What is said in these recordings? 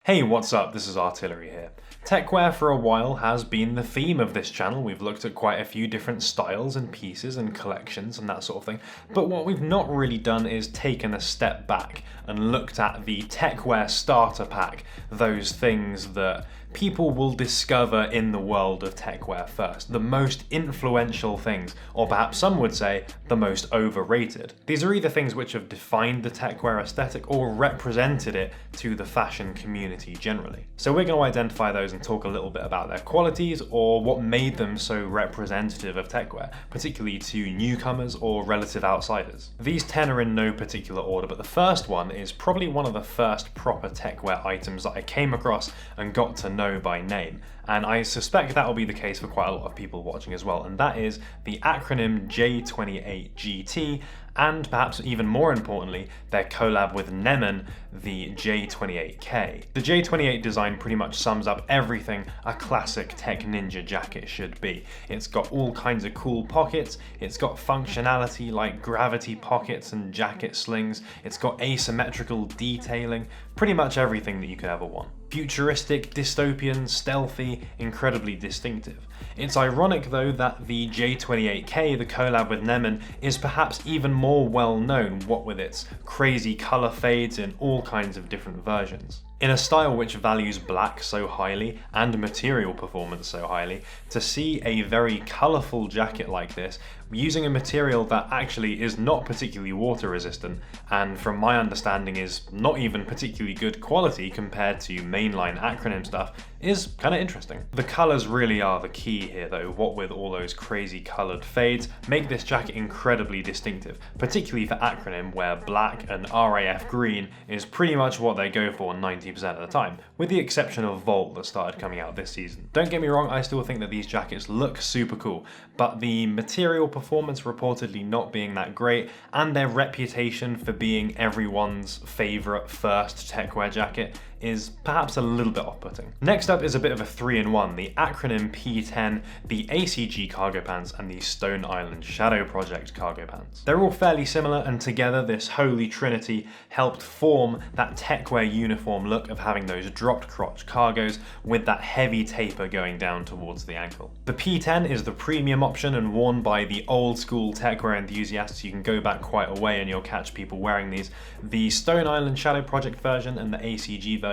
Hey, what's up? This is Artillery here. Techwear for a while has been the theme of this channel. We've looked at quite a few different styles and pieces and collections and that sort of thing. But what we've not really done is taken a step back and looked at the Techwear starter pack, those things that people will discover in the world of techwear first, the most influential things, or perhaps some would say the most overrated. These are either things which have defined the techwear aesthetic or represented it to the fashion community generally. So we're going to identify those and talk a little bit about their qualities or what made them so representative of techwear, particularly to newcomers or relative outsiders. These 10 are in no particular order, but the first one is probably one of the first proper techwear items that I came across and got to know by name, and I suspect that will be the case for quite a lot of people watching as well, and that is the Acronym J28 GT, and perhaps even more importantly, their collab with Nemen, the J28K. The J28 design pretty much sums up everything a classic techninja jacket should be. It's got all kinds of cool pockets, it's got functionality like gravity pockets and jacket slings, it's got asymmetrical detailing, pretty much everything that you could ever want. Futuristic, dystopian, stealthy, incredibly distinctive. It's ironic though that the J28K, the collab with Nemen, is perhaps even more well known, what with its crazy colour fades in all kinds of different versions. In a style which values black so highly and material performance so highly, to see a very colourful jacket like this using a material that actually is not particularly water resistant and from my understanding is not even particularly good quality compared to mainline Acronym stuff is kind of interesting. The colours really are the key here though, what with all those crazy coloured fades make this jacket incredibly distinctive, particularly for Acronym where black and RAF green is pretty much what they go for 90% of the time, with the exception of Volt that started coming out this season. Don't get me wrong, I still think that these jackets look super cool, but the material performance reportedly not being that great, and their reputation for being everyone's favourite first techwear jacket is perhaps a little bit off-putting. Next up is a bit of a 3-in-1, the Acronym P10, the ACG cargo pants, and the Stone Island Shadow Project cargo pants. They're all fairly similar, and together this holy trinity helped form that techwear uniform look of having those dropped crotch cargos with that heavy taper going down towards the ankle. The P10 is the premium option and worn by the old school techwear enthusiasts. You can go back quite a way and you'll catch people wearing these. The Stone Island Shadow Project version and the ACG version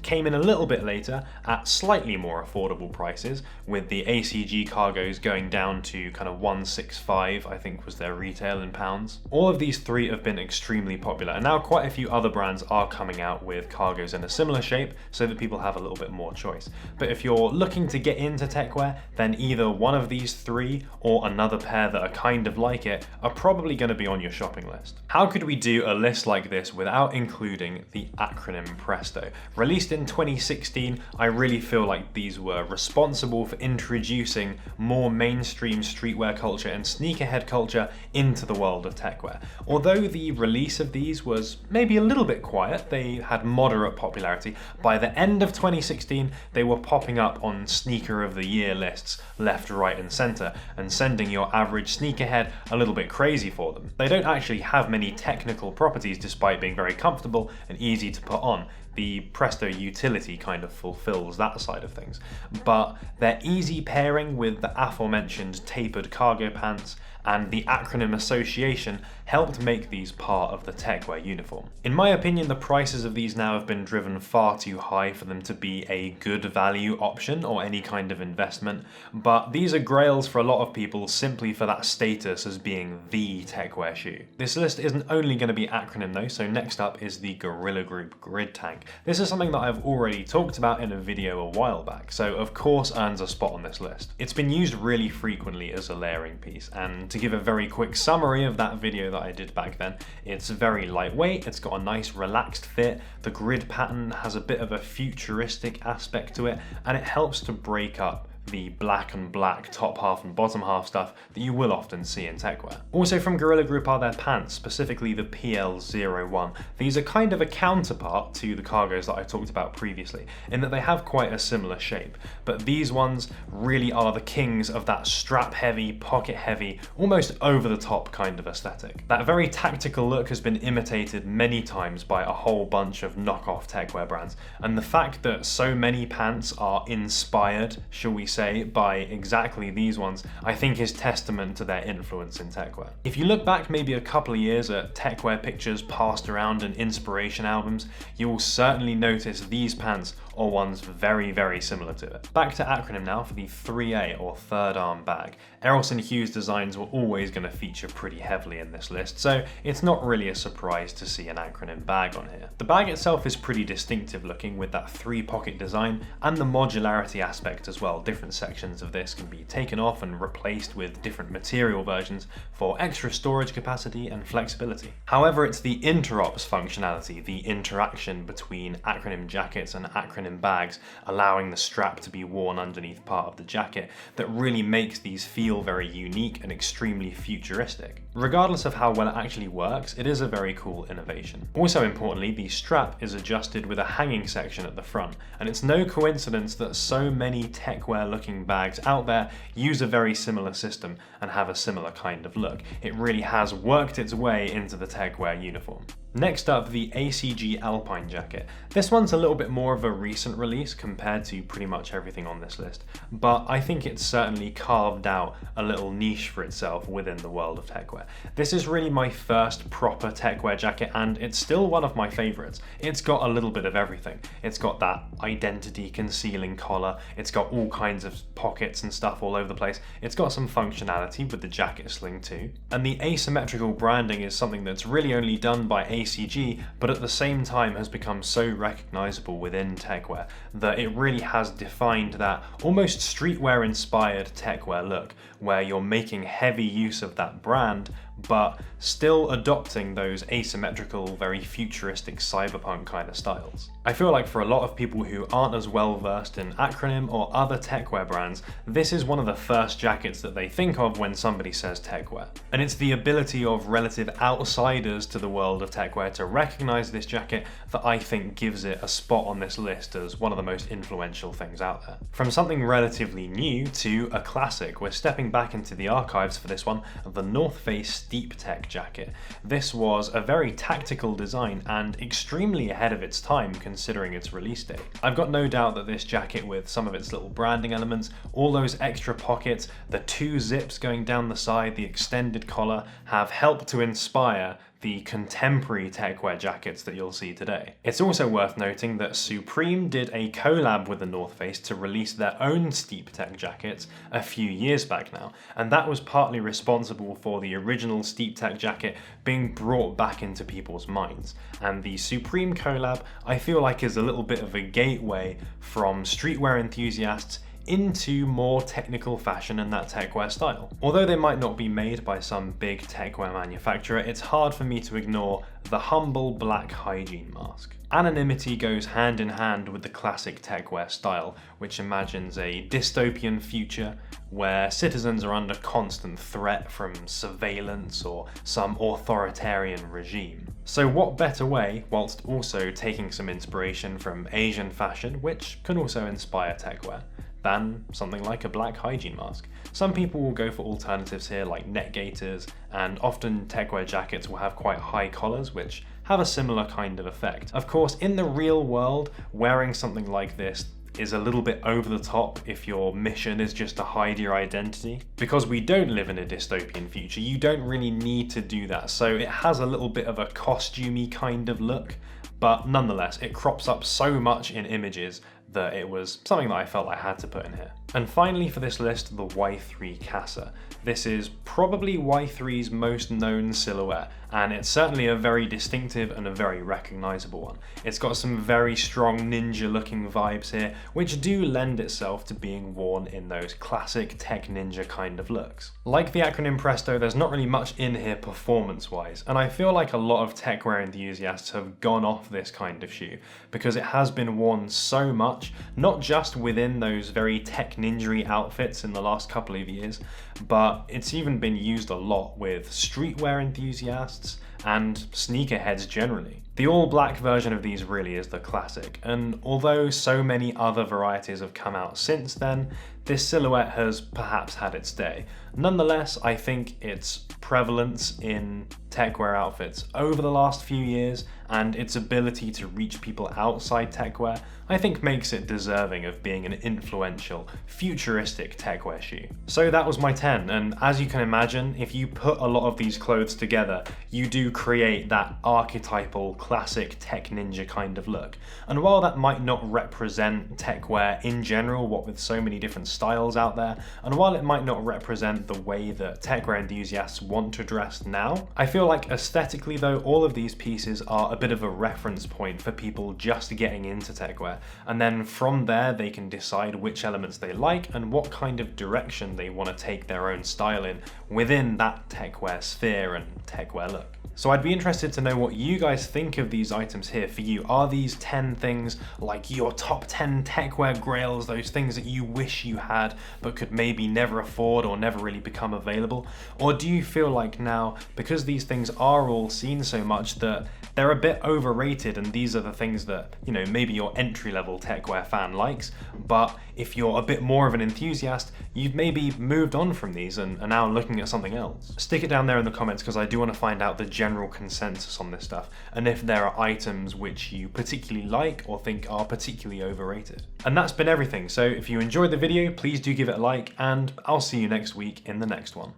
came in a little bit later at slightly more affordable prices, with the ACG cargos going down to kind of 165, I think was their retail in pounds. All of these three have been extremely popular, and now quite a few other brands are coming out with cargos in a similar shape so that people have a little bit more choice. But if you're looking to get into techwear, then either one of these three or another pair that are kind of like it are probably going to be on your shopping list. How could we do a list like this without including the Acronym Presto? Released in 2016, I really feel like these were responsible for introducing more mainstream streetwear culture and sneakerhead culture into the world of techwear. Although the release of these was maybe a little bit quiet, they had moderate popularity. By the end of 2016, they were popping up on Sneaker of the Year lists left, right and centre, and sending your average sneakerhead a little bit crazy for them. They don't actually have many technical properties despite being very comfortable and easy to put on. The Presto utility kind of fulfills that side of things, but their easy pairing with the aforementioned tapered cargo pants and the Acronym association helped make these part of the techwear uniform. In my opinion, the prices of these now have been driven far too high for them to be a good value option or any kind of investment, but these are grails for a lot of people simply for that status as being the techwear shoe. This list isn't only going to be Acronym though, so next up is the Guerrilla Group Grid Tank. This is something that I've already talked about in a video a while back, so of course earns a spot on this list. It's been used really frequently as a layering piece, and to give a very quick summary of that video that I did back then, it's very lightweight, it's got a nice relaxed fit, the grid pattern has a bit of a futuristic aspect to it, and it helps to break up the black and black top half and bottom half stuff that you will often see in Techwear. Also from Guerrilla Group are their pants, specifically the PL01. These are kind of a counterpart to the cargos that I talked about previously, in that they have quite a similar shape, but these ones really are the kings of that strap heavy, pocket heavy, almost over the top kind of aesthetic. That very tactical look has been imitated many times by a whole bunch of knockoff Techwear brands, and the fact that so many pants are inspired, shall we say, by exactly these ones, I think is testament to their influence in Techwear. If you look back maybe a couple of years at Techwear pictures passed around in inspiration albums, you will certainly notice these pants are ones very, very similar to it. Back to Acronym now for the 3A or third arm bag. Errolson Hughes designs were always going to feature pretty heavily in this list, so it's not really a surprise to see an Acronym bag on here. The bag itself is pretty distinctive looking with that 3-pocket design and the modularity aspect as well. Different sections of this can be taken off and replaced with different material versions for extra storage capacity and flexibility. However, it's the interops functionality, the interaction between Acronym jackets and Acronym bags, allowing the strap to be worn underneath part of the jacket, that really makes these feel very unique and extremely futuristic. Regardless of how well it actually works, it is a very cool innovation. Also importantly, the strap is adjusted with a hanging section at the front, and it's no coincidence that so many Techwear looking bags out there use a very similar system and have a similar kind of look. It really has worked its way into the Techwear uniform. Next up, the ACG Alpine jacket. This one's a little bit more of a recent release compared to pretty much everything on this list, but I think it's certainly carved out a little niche for itself within the world of Techwear. This is really my first proper Techwear jacket, and it's still one of my favorites. It's got a little bit of everything. It's got that identity concealing collar, it's got all kinds of pockets and stuff all over the place, it's got some functionality with the jacket sling too, and the asymmetrical branding is something that's really only done by ACG, but at the same time has become so recognizable within Techwear that it really has defined that almost streetwear inspired Techwear look, where you're making heavy use of that brand but still adopting those asymmetrical, very futuristic cyberpunk kind of styles. I feel like for a lot of people who aren't as well versed in Acronym or other Techwear brands, this is one of the first jackets that they think of when somebody says Techwear. And it's the ability of relative outsiders to the world of Techwear to recognize this jacket that I think gives it a spot on this list as one of the most influential things out there. From something relatively new to a classic, we're stepping back into the archives for this one, the North Face SteepTech jacket. This was a very tactical design and extremely ahead of its time considering its release date. I've got no doubt that this jacket, with some of its little branding elements, all those extra pockets, the 2 zips going down the side, the extended collar, have helped to inspire the contemporary Techwear jackets that you'll see today. It's also worth noting that Supreme did a collab with the North Face to release their own SteepTech jackets a few years back now, and that was partly responsible for the original SteepTech jacket being brought back into people's minds. And the Supreme collab, I feel like, is a little bit of a gateway from streetwear enthusiasts into more technical fashion and that Techwear style. Although they might not be made by some big Techwear manufacturer, it's hard for me to ignore the humble black Hygiene mask. Anonymity goes hand in hand with the classic Techwear style, which imagines a dystopian future where citizens are under constant threat from surveillance or some authoritarian regime. So what better way, whilst also taking some inspiration from Asian fashion, which can also inspire Techwear, than something like a black Hygiene mask. Some people will go for alternatives here like neck gaiters, and often Techwear jackets will have quite high collars which have a similar kind of effect. Of course, in the real world, wearing something like this is a little bit over the top if your mission is just to hide your identity. Because we don't live in a dystopian future, you don't really need to do that, so it has a little bit of a costumey kind of look, but nonetheless, it crops up so much in images that it was something that I felt I had to put in here. And finally for this list, the Y3 Qasa. This is probably Y3's most known silhouette, and it's certainly a very distinctive and a very recognizable one. It's got some very strong ninja looking vibes here, which do lend itself to being worn in those classic tech ninja kind of looks. Like the Acronym Presto, there's not really much in here performance wise, and I feel like a lot of Techwear enthusiasts have gone off this kind of shoe because it has been worn so much, not just within those very tech techninja outfits in the last couple of years, but it's even been used a lot with streetwear enthusiasts and sneakerheads generally. The all-black version of these really is the classic, and although so many other varieties have come out since then, this silhouette has perhaps had its day. Nonetheless, I think its prevalence in techwear outfits over the last few years and its ability to reach people outside techwear, I think makes it deserving of being an influential, futuristic techwear shoe. So that was my 10, and as you can imagine, if you put a lot of these clothes together, you do create that archetypal, classic tech ninja kind of look. And while that might not represent techwear in general, what with so many different styles out there, and while it might not represent the way that techwear enthusiasts want to dress now, I feel like aesthetically though, all of these pieces are a bit of a reference point for people just getting into techwear, and then from there they can decide which elements they like and what kind of direction they want to take their own style in within that techwear sphere and techwear look. So I'd be interested to know what you guys think of these items here for you. Are these 10 things like your top 10 techwear grails, those things that you wish you had but could maybe never afford or never really become available? Or do you feel like now, because these things are all seen so much, that they're a bit overrated and these are the things that, you know, maybe your entry-level techwear fan likes, but if you're a bit more of an enthusiast, you've maybe moved on from these and are now looking at something else? Stick it down there in the comments because I do want to find out the general consensus on this stuff and if there are items which you particularly like or think are particularly overrated. And that's been everything, so if you enjoyed the video, please do give it a like and I'll see you next week in the next one.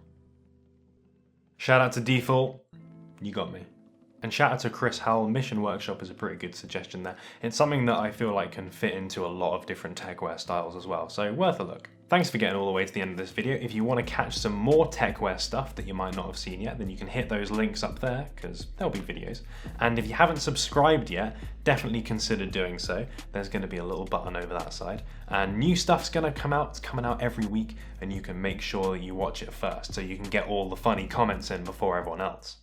Shout out to Default, you got me. And shout out to Chris Howell, Mission Workshop is a pretty good suggestion there. It's something that I feel like can fit into a lot of different techwear styles as well, so worth a look. Thanks for getting all the way to the end of this video. If you want to catch some more techwear stuff that you might not have seen yet, then you can hit those links up there, because there'll be videos. And if you haven't subscribed yet, definitely consider doing so. There's going to be a little button over that side. And new stuff's going to come out. It's coming out every week, and you can make sure that you watch it first, so you can get all the funny comments in before everyone else.